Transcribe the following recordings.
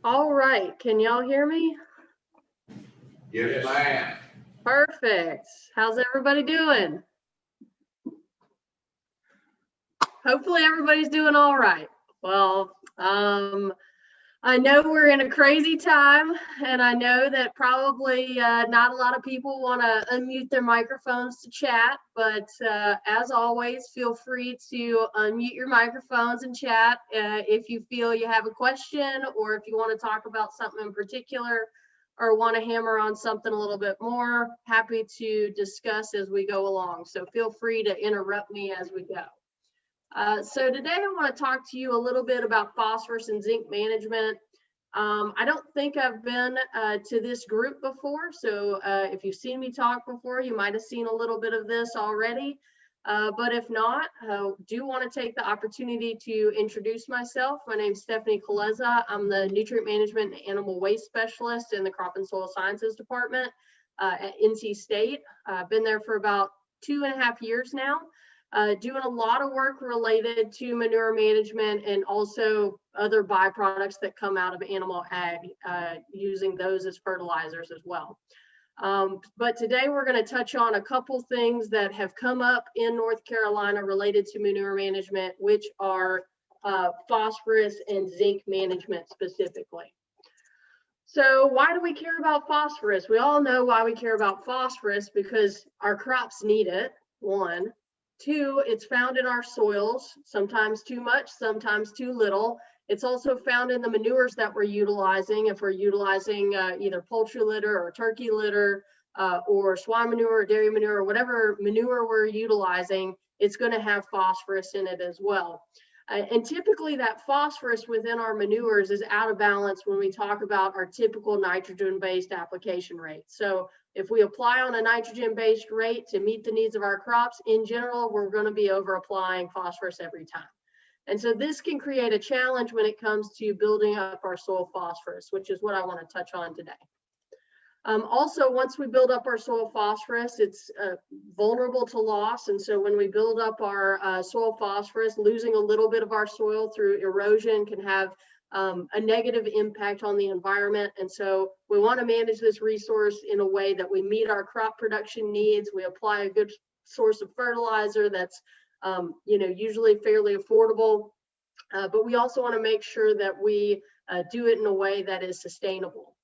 All right, can y'all hear me? Yes, ma'am. Perfect. How's everybody doing? Hopefully everybody's doing all right. Well, I know we're in a crazy time, and I know that probably not a lot of people want to unmute their microphones to chat, but as always, feel free to unmute your microphones and chat if you feel you have a question, or if you want to talk about something in particular, or want to hammer on something a little bit more. Happy to discuss as we go along. So feel free to interrupt me as we go. So today I want to talk to you a little bit about phosphorus and zinc management. I don't think I've been to this group before, so if you've seen me talk before, you might have seen a little bit of this already. But if not, do want to take the opportunity to introduce myself. My name is Steph Kulesza. I'm the Nutrient Management and Animal Waste Specialist in the Crop and Soil Sciences Department at NC State. I've been there for about 2.5 years now. Doing a lot of work related to manure management and also other byproducts that come out of animal ag, using those as fertilizers as well. But today we're going to touch on a couple things that have come up in North Carolina related to manure management, which are phosphorus and zinc management specifically. So why do we care about phosphorus? We all know why we care about phosphorus, because our crops need it, one. Two, it's found in our soils, sometimes too much, sometimes too little. It's also found in the manures that we're utilizing. If we're utilizing either poultry litter or turkey litter or swine manure or dairy manure or whatever manure we're utilizing, it's going to have phosphorus in it as well. And typically that phosphorus within our manures is out of balance when we talk about our typical nitrogen-based application rate. So if we apply on a nitrogen-based rate to meet the needs of our crops, in general, we're going to be over applying phosphorus every time. And so this can create a challenge when it comes to building up our soil phosphorus, which is what I want to touch on today. Also, once we build up our soil phosphorus, it's vulnerable to loss. And so when we build up our soil phosphorus, losing a little bit of our soil through erosion can have a negative impact on the environment. And so we want to manage this resource in a way that we meet our crop production needs. We apply a good source of fertilizer that's usually fairly affordable, but we also want to make sure that we do it in a way that is sustainable.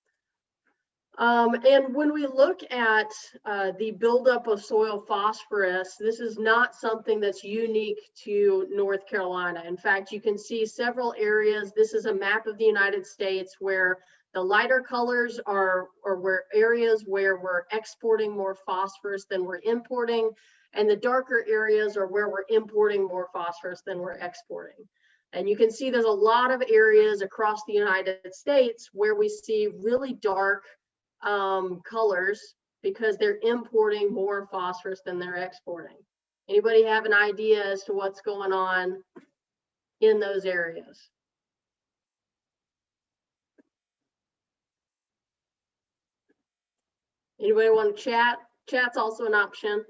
And when we look at the buildup of soil phosphorus, this is not something that's unique to North Carolina. In fact, you can see several areas. This is a map of the United States where the lighter colors are where areas where we're exporting more phosphorus than we're importing, and the darker areas are where we're importing more phosphorus than we're exporting. And you can see there's a lot of areas across the United States where we see really dark colors because they're importing more phosphorus than they're exporting. Anybody have an idea as to what's going on in those areas? Anybody want to chat? Chat's also an option.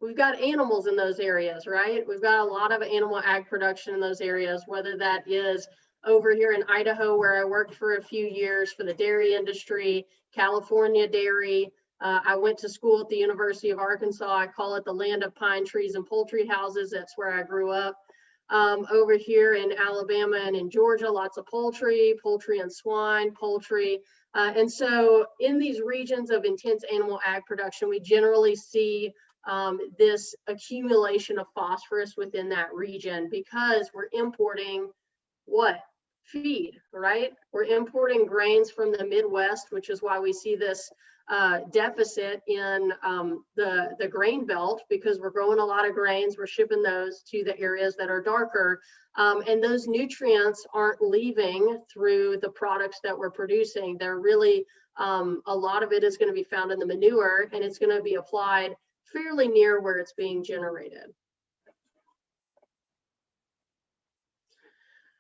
We've got animals in those areas, right? We've got a lot of animal ag production in those areas, whether that is over here in Idaho, where I worked for a few years for the dairy industry, California dairy. I went to school at the University of Arkansas. I call it the land of pine trees and poultry houses. That's where I grew up. Over here in Alabama and in Georgia, lots of poultry and swine, poultry. And so in these regions of intense animal ag production, we generally see this accumulation of phosphorus within that region because we're importing what? Feed, right? We're importing grains from the Midwest, which is why we see this deficit in the grain belt, because we're growing a lot of grains. We're shipping those to the areas that are darker, and those nutrients aren't leaving through the products that we're producing. They're really, a lot of it is going to be found in the manure, and it's going to be applied fairly near where it's being generated.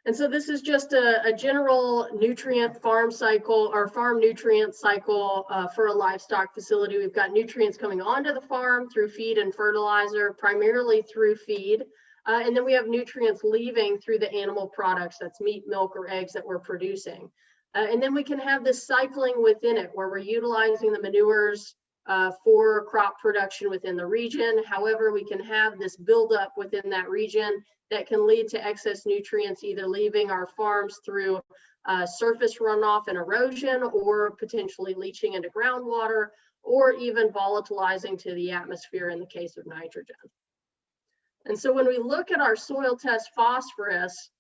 And so this is just a general nutrient farm cycle or farm nutrient cycle for a livestock facility. We've got nutrients coming onto the farm through feed and fertilizer, primarily through feed. And then we have nutrients leaving through the animal products, that's meat, milk, or eggs that we're producing. And then we can have this cycling within it where we're utilizing the manures for crop production within the region. However, we can have this buildup within that region that can lead to excess nutrients either leaving our farms through surface runoff and erosion, or potentially leaching into groundwater, or even volatilizing to the atmosphere in the case of nitrogen. And so when we look at our soil test phosphorus,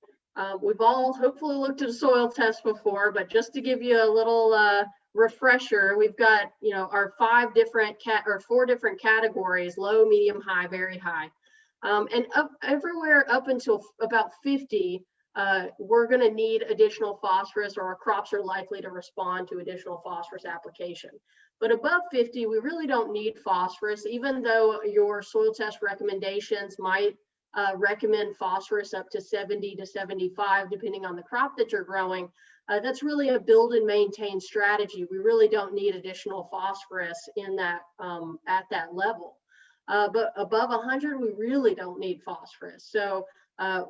we've all hopefully looked at a soil test before, but just to give you a little refresher, we've got, you know, our four different categories: low, medium, high, very high. And everywhere up until about 50, we're going to need additional phosphorus, or our crops are likely to respond to additional phosphorus application. But above 50, we really don't need phosphorus, even though your soil test recommendations might recommend phosphorus up to 70 to 75, depending on the crop that you're growing. That's really a build and maintain strategy. We really don't need additional phosphorus in that at that level. But above 100, we really don't need phosphorus. So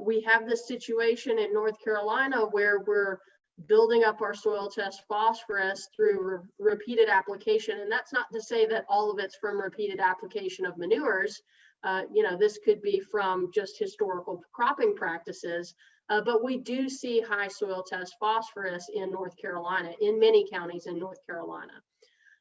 we have this situation in North Carolina where we're building up our soil test phosphorus through repeated application. And that's not to say that all of it's from repeated application of manures. You know, this could be from just historical cropping practices, but we do see high soil test phosphorus in North Carolina, in many counties in North Carolina.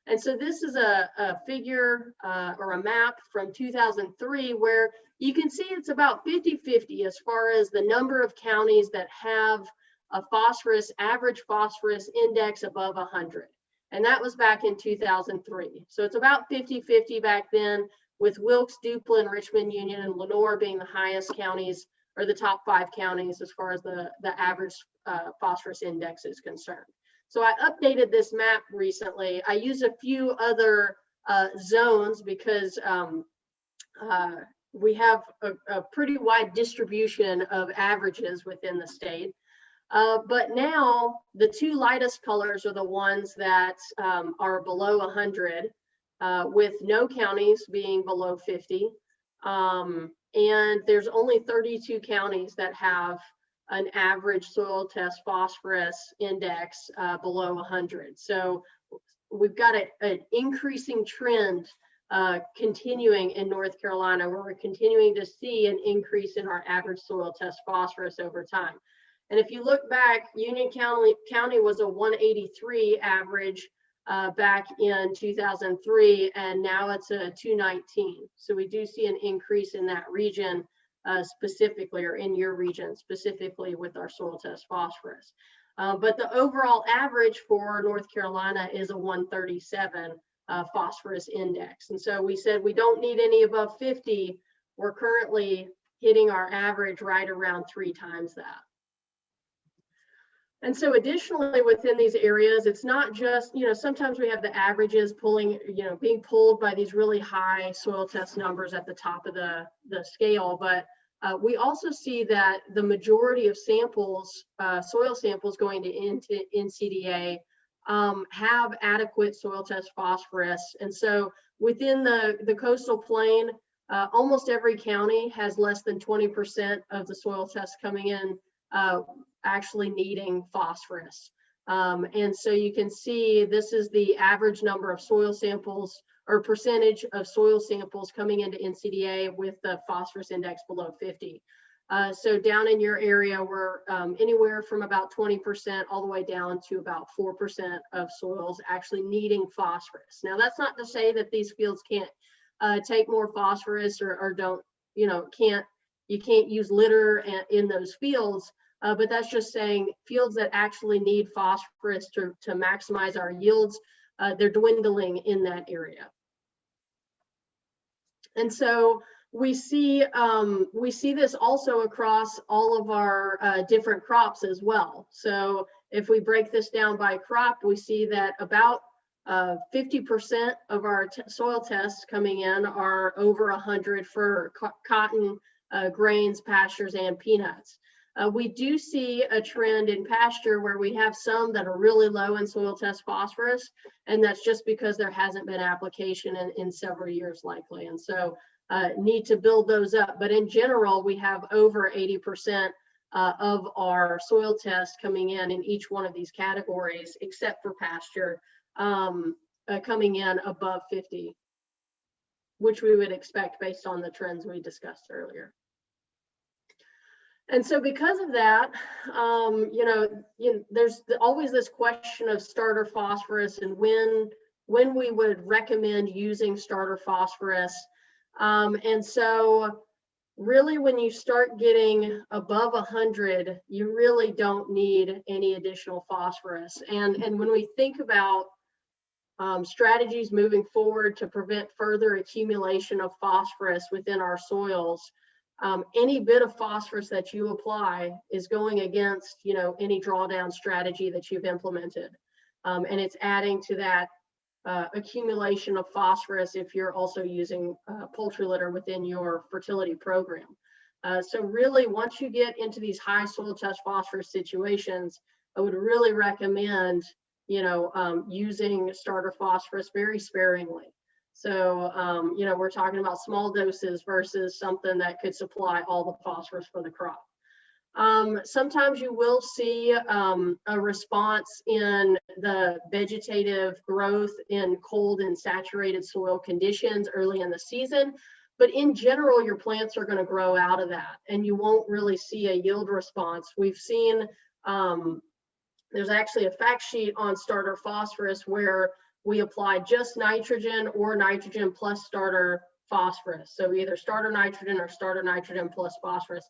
And so this is a figure or a map from 2003 where you can see it's about 50-50 as far as the number of counties that have a average phosphorus index above 100. And that was back in 2003. So it's about 50-50 back then, with Wilkes, Duplin, Richmond, Union, and Lenoir being the highest counties, or the top 5 counties as far as the average phosphorus index is concerned. So I updated this map recently. I used a few other zones because we have a pretty wide distribution of averages within the state. But now the 2 lightest colors are the ones that are below 100, with no counties being below 50. And there's only 32 counties that have an average soil test phosphorus index below 100. So we've got an increasing trend continuing in North Carolina, where we're continuing to see an increase in our average soil test phosphorus over time. And if you look back, Union County was a 183 average back in 2003, and now it's a 219. So we do see an increase in that region specifically, or in your region specifically, with our soil test phosphorus. But the overall average for North Carolina is a 137 phosphorus index. And so we said we don't need any above 50. We're currently hitting our average right around 3 times that. And so additionally, within these areas, it's not just, you know, sometimes we have the averages being pulled by these really high soil test numbers at the top of the scale, but we also see that the majority of samples, soil samples going into NCDA, have adequate soil test phosphorus. And so within the coastal plain, almost every county has less than 20% of the soil tests coming in actually needing phosphorus. And so you can see this is the average number of soil samples, or percentage of soil samples coming into NCDA with the phosphorus index below 50. So down in your area, we're anywhere from about 20% all the way down to about 4% of soils actually needing phosphorus. Now, that's not to say that these fields can't take more phosphorus, or don't, you can't use litter in those fields. But that's just saying fields that actually need phosphorus to maximize our yields, they're dwindling in that area. And so we see this also across all of our different crops as well. So if we break this down by crop, we see that about 50% of our soil tests coming in are over 100 for cotton, grains, pastures, and peanuts. We do see a trend in pasture where we have some that are really low in soil test phosphorus, and that's just because there hasn't been application in several years likely. And so need to build those up. But in general, we have over 80% of our soil tests coming in each one of these categories, except for pasture, coming in above 50, which we would expect based on the trends we discussed earlier. And so because of that, there's always this question of starter phosphorus and when we would recommend using starter phosphorus. And so really when you start getting above 100, you really don't need any additional phosphorus. And when we think about strategies moving forward to prevent further accumulation of phosphorus within our soils, any bit of phosphorus that you apply is going against, any drawdown strategy that you've implemented. And it's adding to that accumulation of phosphorus if you're also using poultry litter within your fertility program. So really, once you get into these high soil test phosphorus situations, I would really recommend, using starter phosphorus very sparingly. So, we're talking about small doses versus something that could supply all the phosphorus for the crop. Sometimes you will see a response in the vegetative growth in cold and saturated soil conditions early in the season, but in general, your plants are going to grow out of that and you won't really see a yield response. We've seen, there's actually a fact sheet on starter phosphorus where we apply just nitrogen or nitrogen plus starter phosphorus. So either starter nitrogen or starter nitrogen plus phosphorus.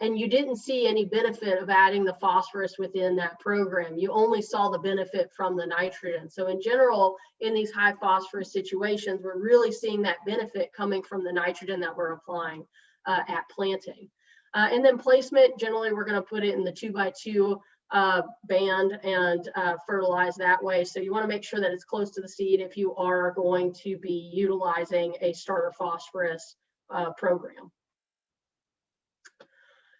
And you didn't see any benefit of adding the phosphorus within that program. You only saw the benefit from the nitrogen. So in general, in these high phosphorus situations, we're really seeing that benefit coming from the nitrogen that we're applying at planting. And then placement, generally we're going to put it in the 2x2 band and fertilize that way. So you want to make sure that it's close to the seed if you are going to be utilizing a starter phosphorus program.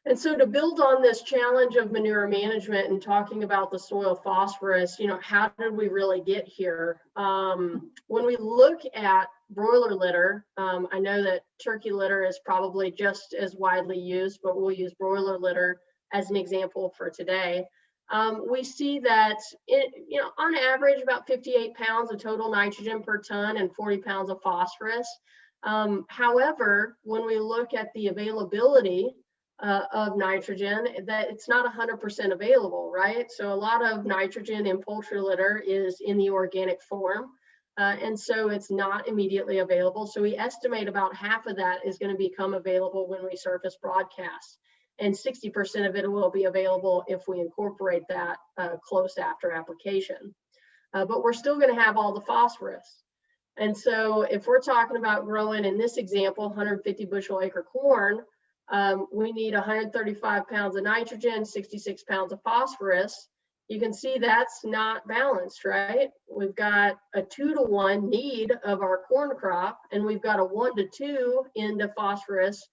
And so to build on this challenge of manure management and talking about the soil phosphorus, how did we really get here? When we look at broiler litter, I know that turkey litter is probably just as widely used, but we'll use broiler litter as an example for today. We see that, on average, about 58 pounds of total nitrogen per ton and 40 pounds of phosphorus. However, when we look at the availability of nitrogen, that it's not 100% available, right? So a lot of nitrogen in poultry litter is in the organic form, and so it's not immediately available. So we estimate about half of that is going to become available when we surface broadcast, and 60% of it will be available if we incorporate that close after application. But we're still going to have all the phosphorus. And so if we're talking about growing, in this example, 150 bushel acre corn, we need 135 pounds of nitrogen, 66 pounds of phosphorus. You can see that's not balanced, right? We've got a 2-to-1 need of our corn crop, and we've got a 1-to-2 into phosphorus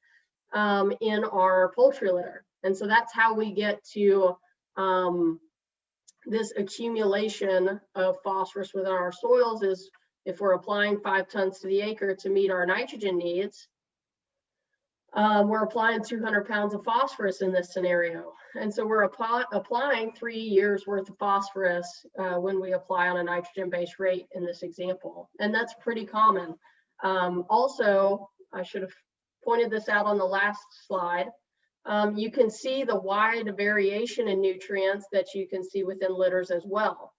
in our poultry litter. And so that's how we get to this accumulation of phosphorus within our soils, is if we're applying 5 tons to the acre to meet our nitrogen needs, we're applying 200 pounds of phosphorus in this scenario. And so we're applying 3 years worth of phosphorus when we apply on a nitrogen-based rate in this example. And that's pretty common. Also, I should have pointed this out on the last slide. You can see the wide variation in nutrients that you can see within litters as well.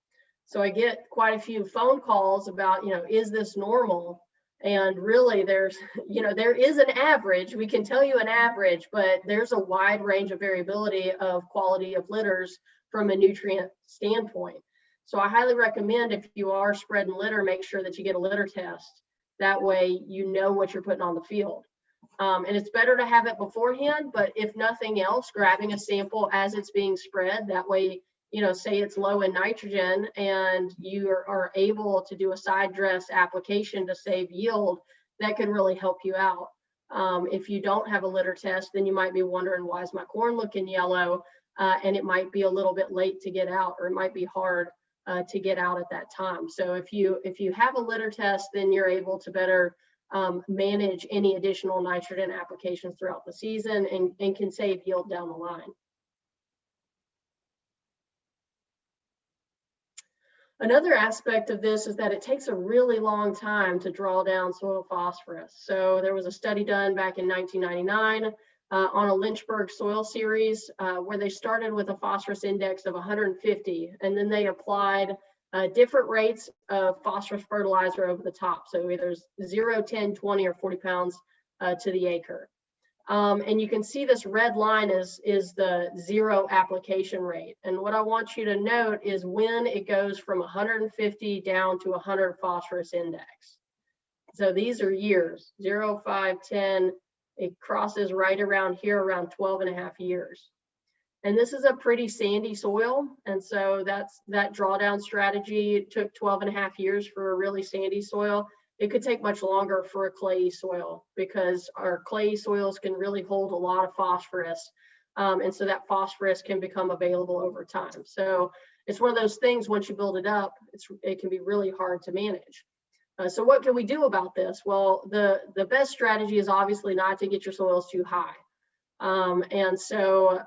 So I get quite a few phone calls about, is this normal? And really there is an average. We can tell you an average, but there's a wide range of variability of quality of litters from a nutrient standpoint. So I highly recommend, if you are spreading litter, make sure that you get a litter test. That way you know what you're putting on the field. And it's better to have it beforehand, but if nothing else, grabbing a sample as it's being spread, that way, say it's low in nitrogen and you are able to do a side dress application to save yield, that could really help you out. If you don't have a litter test, then you might be wondering, why is my corn looking yellow? And it might be a little bit late to get out, or it might be hard to get out at that time. So if you have a litter test, then you're able to better manage any additional nitrogen applications throughout the season and can save yield down the line. Another aspect of this is that it takes a really long time to draw down soil phosphorus. So there was a study done back in 1999 on a Lynchburg soil series where they started with a phosphorus index of 150, and then they applied different rates of phosphorus fertilizer over the top. So either 0, 10, 20, or 40 pounds to the acre. And you can see this red line is the 0 application rate. And what I want you to note is when it goes from 150 down to 100 phosphorus index. So these are years, 0, 5, 10, it crosses right around here, around 12.5 years. And this is a pretty sandy soil. And so that drawdown strategy took 12.5 years for a really sandy soil. It could take much longer for a clayey soil because our clayey soils can really hold a lot of phosphorus. And so that phosphorus can become available over time. So it's one of those things, once you build it up, it can be really hard to manage. So what can we do about this? Well, the best strategy is obviously not to get your soils too high. And so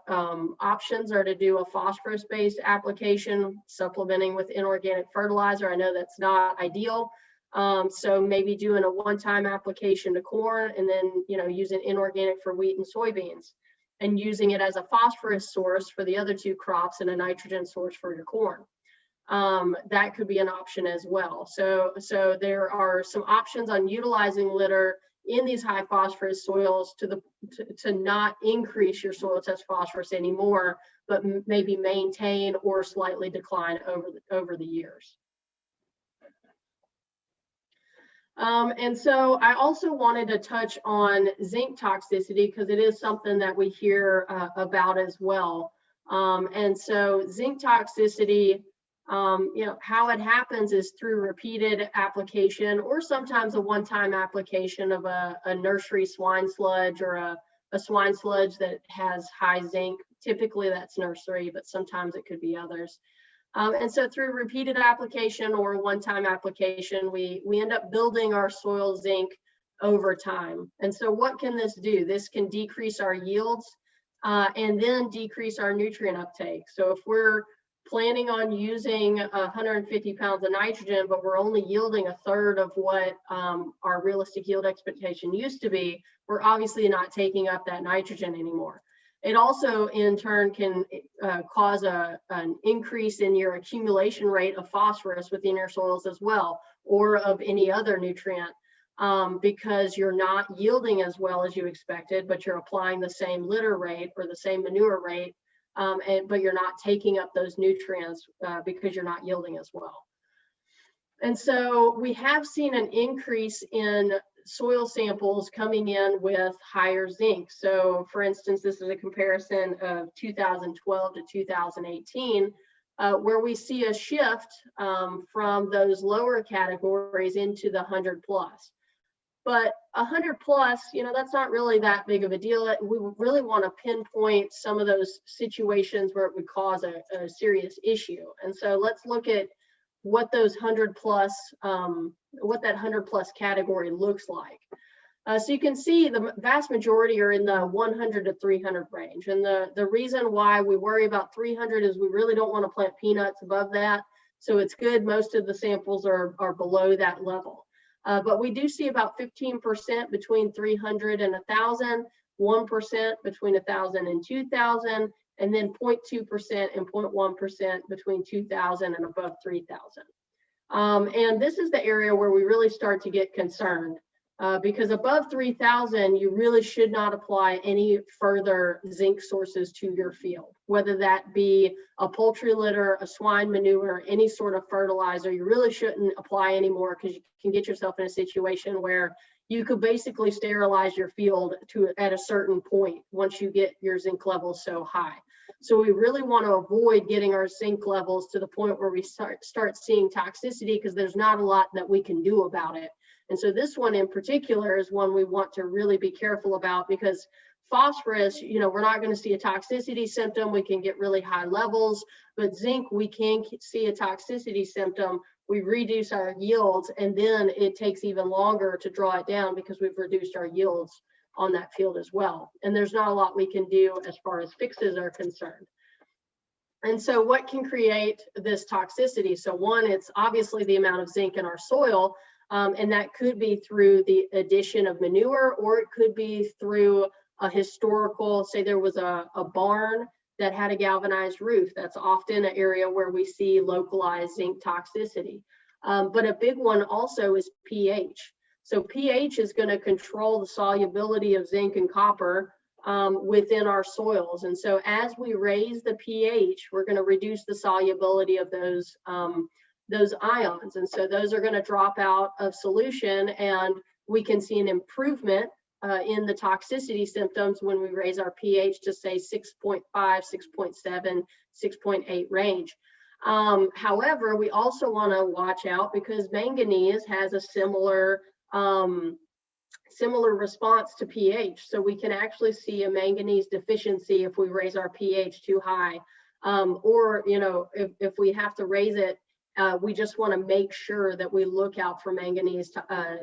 options are to do a phosphorus-based application, supplementing with inorganic fertilizer. I know that's not ideal. So maybe doing a one-time application to corn and then, using inorganic for wheat and soybeans and using it as a phosphorus source for the other two crops and a nitrogen source for your corn. That could be an option as well. So there are some options on utilizing litter in these high phosphorus soils to not increase your soil test phosphorus anymore, but maybe maintain or slightly decline over the years. And so I also wanted to touch on zinc toxicity because it is something that we hear about as well. And so zinc toxicity, how it happens is through repeated application or sometimes a one-time application of a nursery swine sludge or a swine sludge that has high zinc. Typically that's nursery, but sometimes it could be others. And so through repeated application or one-time application, we end up building our soil zinc over time. And so what can this do? This can decrease our yields and then decrease our nutrient uptake. So if we're planning on using 150 pounds of nitrogen, but we're only yielding a third of what our realistic yield expectation used to be, we're obviously not taking up that nitrogen anymore. It also, in turn, can cause an increase in your accumulation rate of phosphorus within your soils as well, or of any other nutrient, because you're not yielding as well as you expected, but you're applying the same litter rate or the same manure rate, but you're not taking up those nutrients because you're not yielding as well. And so we have seen an increase in soil samples coming in with higher zinc. So for instance, this is a comparison of 2012 to 2018, where we see a shift from those lower categories into the 100 plus. But 100 plus, that's not really that big of a deal. We really want to pinpoint some of those situations where it would cause a serious issue. And so let's look at what those 100 plus, what that 100 plus category looks like. So you can see the vast majority are in the 100 to 300 range. And the reason why we worry about 300 is we really don't want to plant peanuts above that. So it's good most of the samples are below that level. But we do see about 15% between 300 and 1,000, 1% between 1,000 and 2,000, and then 0.2% and 0.1% between 2,000 and above 3,000. And this is the area where we really start to get concerned because above 3,000, you really should not apply any further zinc sources to your field, whether that be a poultry litter, a swine manure, any sort of fertilizer. You really shouldn't apply anymore because you can get yourself in a situation where you could basically sterilize your field at a certain point once you get your zinc levels so high. So we really want to avoid getting our zinc levels to the point where we start seeing toxicity because there's not a lot that we can do about it. And so this one in particular is one we want to really be careful about because phosphorus, we're not going to see a toxicity symptom. We can get really high levels, but zinc, we can see a toxicity symptom we reduce our yields, and then it takes even longer to draw it down because we've reduced our yields on that field as well. And there's not a lot we can do as far as fixes are concerned. And so what can create this toxicity? So one, it's obviously the amount of zinc in our soil, and that could be through the addition of manure, or it could be through a historical, say there was a barn that had a galvanized roof. That's often an area where we see localized zinc toxicity. But a big one also is pH. So pH is going to control the solubility of zinc and copper within our soils. And so as we raise the pH, we're going to reduce the solubility of those ions. And so those are going to drop out of solution, and we can see an improvement in the toxicity symptoms when we raise our pH to say 6.5, 6.7, 6.8 range. However, we also want to watch out because manganese has a similar response to pH. So we can actually see a manganese deficiency if we raise our pH too high, or if we have to raise it. We just want to make sure that we look out for manganese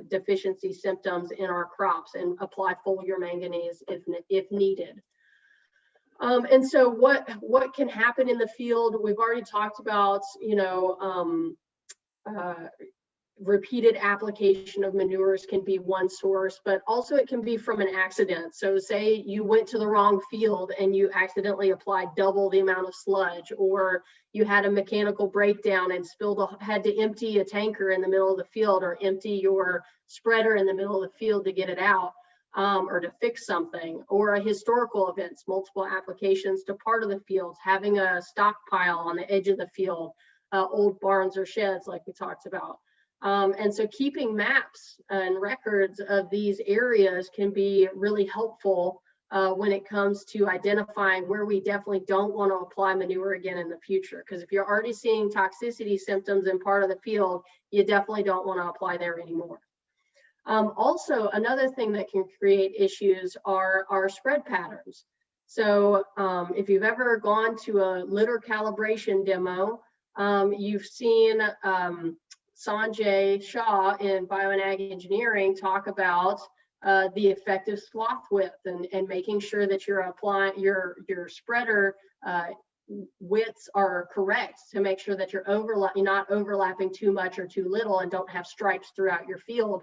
deficiency symptoms in our crops and apply foliar manganese if needed. And so what can happen in the field? We've already talked about, repeated application of manures can be one source, but also it can be from an accident. So say you went to the wrong field and you accidentally applied double the amount of sludge, or you had a mechanical breakdown and had to empty a tanker in the middle of the field, or empty your spreader in the middle of the field to get it out, or to fix something, or a historical events, multiple applications to part of the field, having a stockpile on the edge of the field, old barns or sheds like we talked about. And so keeping maps and records of these areas can be really helpful when it comes to identifying where we definitely don't want to apply manure again in the future. Because if you're already seeing toxicity symptoms in part of the field, you definitely don't want to apply there anymore. Also, another thing that can create issues are our spread patterns. So if you've ever gone to a litter calibration demo, you've seen Sanjay Shah in Bio and Ag Engineering talk about the effective swath width and making sure that you're applying your spreader widths are correct to make sure that you're not overlapping too much or too little, and don't have stripes throughout your field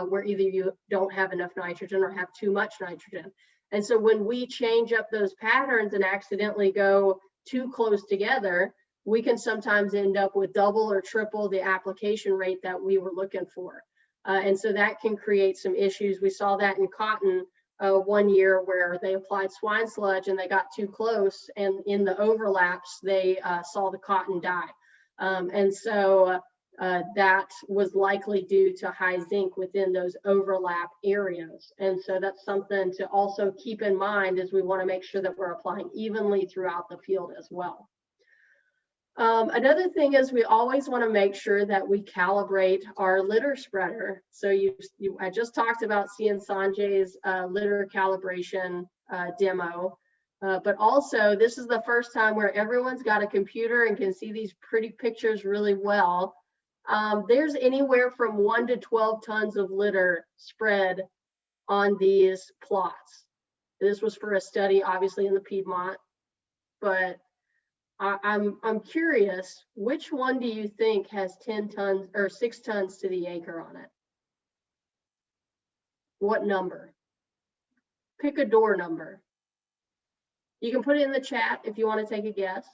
where either you don't have enough nitrogen or have too much nitrogen. And so when we change up those patterns and accidentally go too close together, we can sometimes end up with double or triple the application rate that we were looking for. And so that can create some issues. We saw that in cotton one year where they applied swine sludge and they got too close, and in the overlaps, they saw the cotton die. And so that was likely due to high zinc within those overlap areas. And so that's something to also keep in mind as we want to make sure that we're applying evenly throughout the field as well. Another thing is we always want to make sure that we calibrate our litter spreader. So I just talked about seeing Sanjay's litter calibration demo, but also this is the first time where everyone's got a computer and can see these pretty pictures really well. There's anywhere from 1 to 12 tons of litter spread on these plots. This was for a study, obviously in the Piedmont, but I'm curious, which one do you think has 10 tons or 6 tons to the acre on it? What number? Pick a door number. You can put it in the chat if you want to take a guess.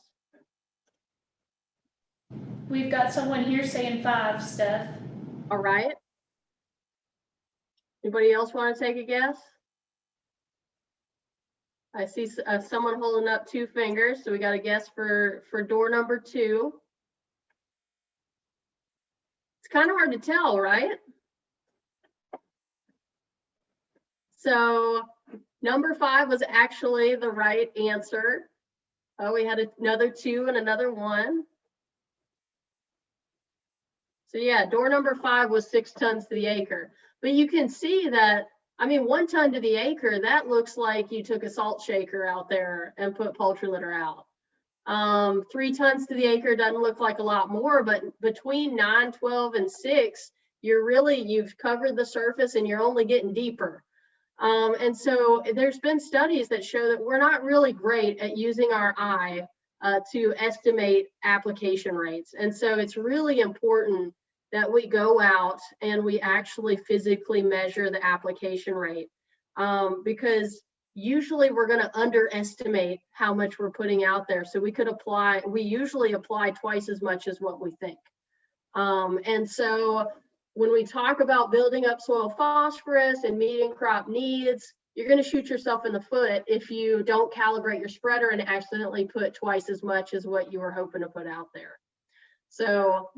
We've got someone here saying 5, Steph. All right. Anybody else want to take a guess? I see someone holding up 2 fingers, so we got a guess for door number 2. It's kind of hard to tell, right? So number 5 was actually the right answer. Oh, we had another 2 and another 1. So yeah, door number 5 was 6 tons to the acre. But you can see that, I mean, 1 ton to the acre, that looks like you took a salt shaker out there and put poultry litter out. 3 tons to the acre doesn't look like a lot more, but between 9, 12, and 6, you've covered the surface and you're only getting deeper. And so there's been studies that show that we're not really great at using our eye to estimate application rates. And so it's really important that we go out and we actually physically measure the application rate, because usually we're going to underestimate how much we're putting out there. So we usually apply twice as much as what we think. And so when we talk about building up soil phosphorus and meeting crop needs, you're going to shoot yourself in the foot if you don't calibrate your spreader and accidentally put twice as much as what you were hoping to put out there. So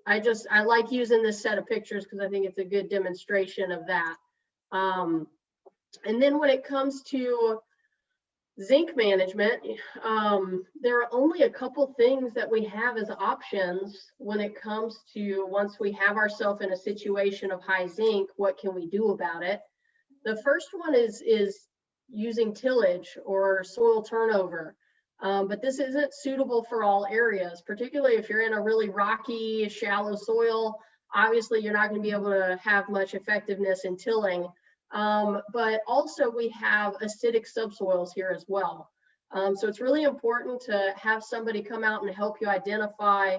I like using this set of pictures because I think it's a good demonstration of that. And then when it comes to zinc management, there are only a couple things that we have as options when it comes to, once we have ourselves in a situation of high zinc, what can we do about it? The first one is using tillage or soil turnover, but this isn't suitable for all areas, particularly if you're in a really rocky, shallow soil. Obviously, you're not going to be able to have much effectiveness in tilling. But also we have acidic subsoils here as well. So it's really important to have somebody come out and help you identify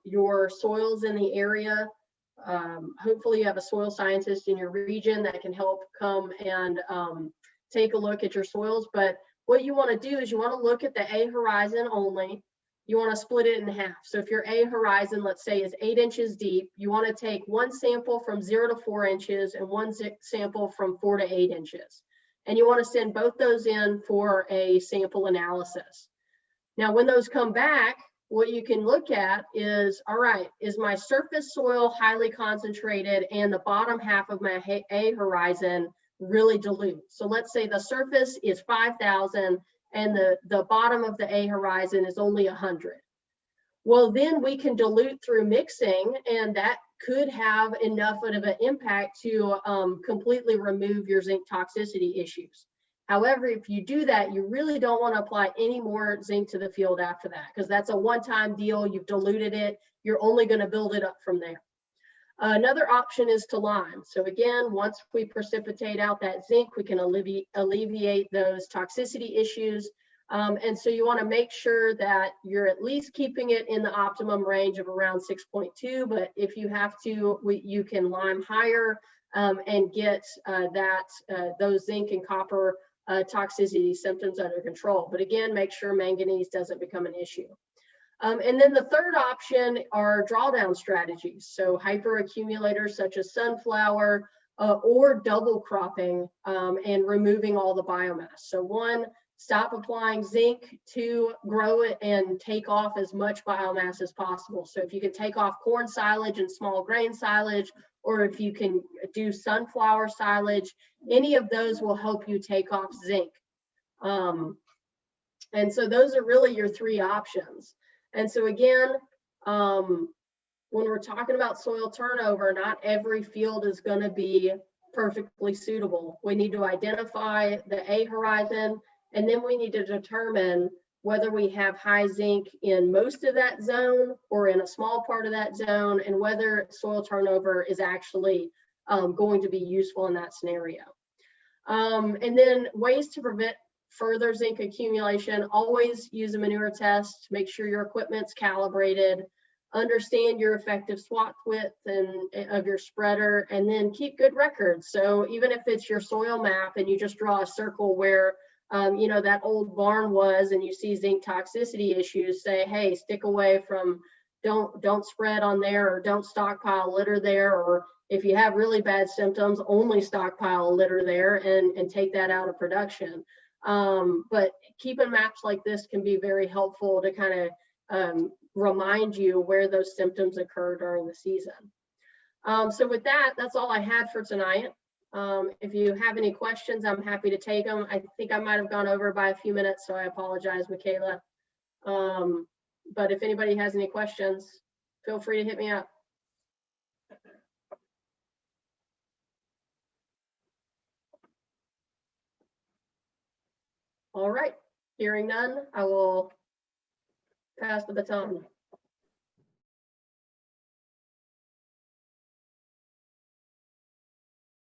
your soils in the area. Hopefully you have a soil scientist in your region that can help come and take a look at your soils. But what you want to do is you want to look at the A horizon only. You want to split it in half. So if your A horizon, let's say, is 8 inches deep, you want to take one sample from 0 to 4 inches and one sample from 4 to 8 inches. And you want to send both those in for a sample analysis. Now, when those come back, what you can look at is, all right, is my surface soil highly concentrated and the bottom half of my A horizon really dilute? So let's say the surface is 5,000 and the bottom of the A horizon is only 100. Well, then we can dilute through mixing, and that could have enough of an impact to completely remove your zinc toxicity issues. However, if you do that, you really don't want to apply any more zinc to the field after that, because that's a one-time deal. You've diluted it. You're only going to build it up from there. Another option is to lime. So again, once we precipitate out that zinc, we can alleviate those toxicity issues. And so you want to make sure that you're at least keeping it in the optimum range of around 6.2, but if you have to, you can lime higher and get those zinc and copper toxicity symptoms under control. But again, make sure manganese doesn't become an issue. And then the third option are drawdown strategies. So hyperaccumulators such as sunflower or double cropping and removing all the biomass. So one, stop applying zinc, to grow it and take off as much biomass as possible. So if you can take off corn silage and small grain silage, or if you can do sunflower silage, any of those will help you take off zinc. And so those are really your three options. And so again, when we're talking about soil turnover, not every field is going to be perfectly suitable. We need to identify the A horizon, and then we need to determine whether we have high zinc in most of that zone or in a small part of that zone, and whether soil turnover is actually going to be useful in that scenario. And then ways to prevent further zinc accumulation: always use a manure test, make sure your equipment's calibrated, understand your effective swath width of your spreader, and then keep good records. So even if it's your soil map and you just draw a circle where that old barn was and you see zinc toxicity issues, say, hey, stick away from, don't spread on there, or don't stockpile litter there, or if you have really bad symptoms, only stockpile litter there and take that out of production. But keeping maps like this can be very helpful to kind of remind you where those symptoms occur during the season. So with that, that's all I had for tonight. If you have any questions, I'm happy to take them. I think I might have gone over by a few minutes, so I apologize, Michaela. But if anybody has any questions, feel free to hit me up. All right, hearing none, I will pass the baton.